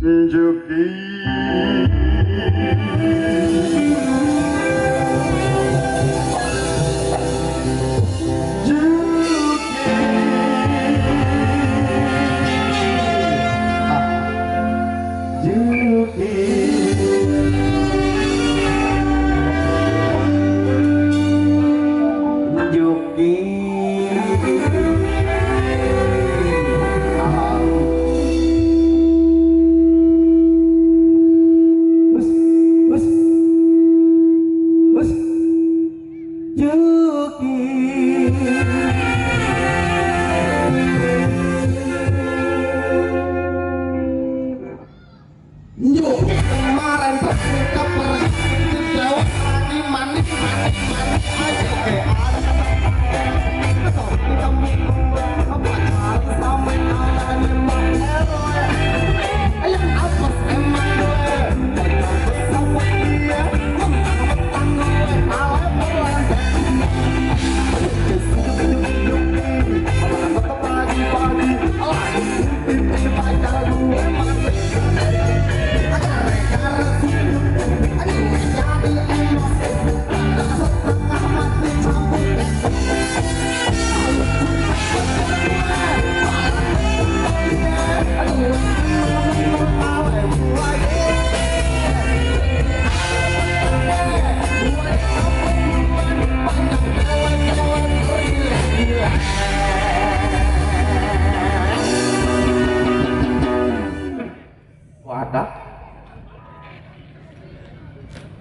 JUKI.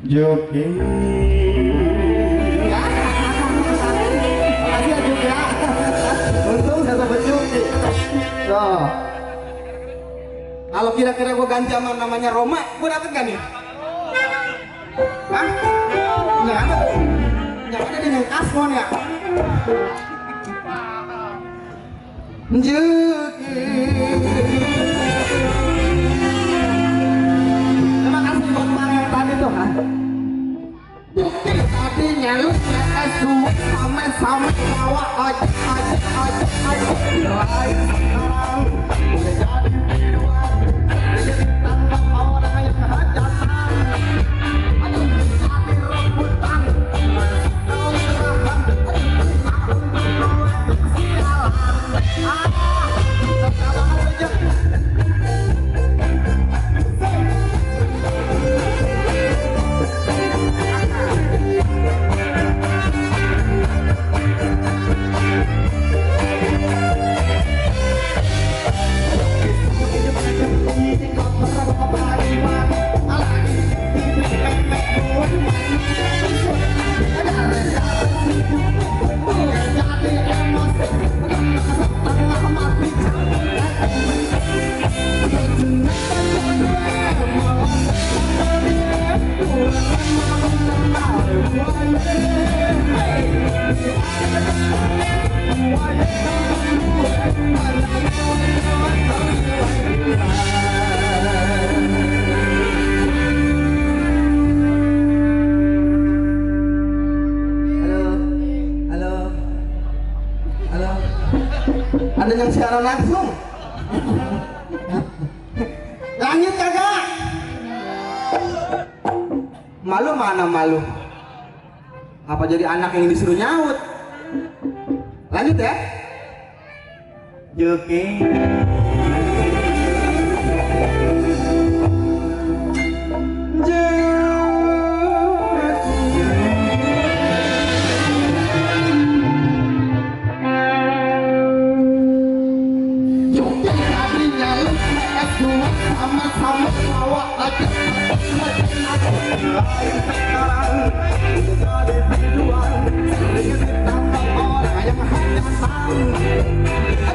JUKI. Makasih ya JUKI ya. Untung saya dapat JUKI. Tuh. Kalau kira-kira gue ganjaman namanya Roma, gue dapet gak nih? Hah? Yang ada? Yang ada di yang kasmon ya? JUKI. Terima kasih buat orang yang tadi tuh. Tadi nyalutnya S2 sama bawa aja lain sekarang udah jadi biduan, jadi tanpa orang yang hajatan. Aduh jadi rebutan, kau serahkan, aduh sialan. Kita banget aja. Ada yang siaran langsung. Lanjut kagak? Malu mana malu? Apa jadi anak yang disuruh nyaut? Lanjut ya. JUKI. Sama-sama bawa aja lain sekarang udah jadi biduan, sering ditambah orang yang hajatan.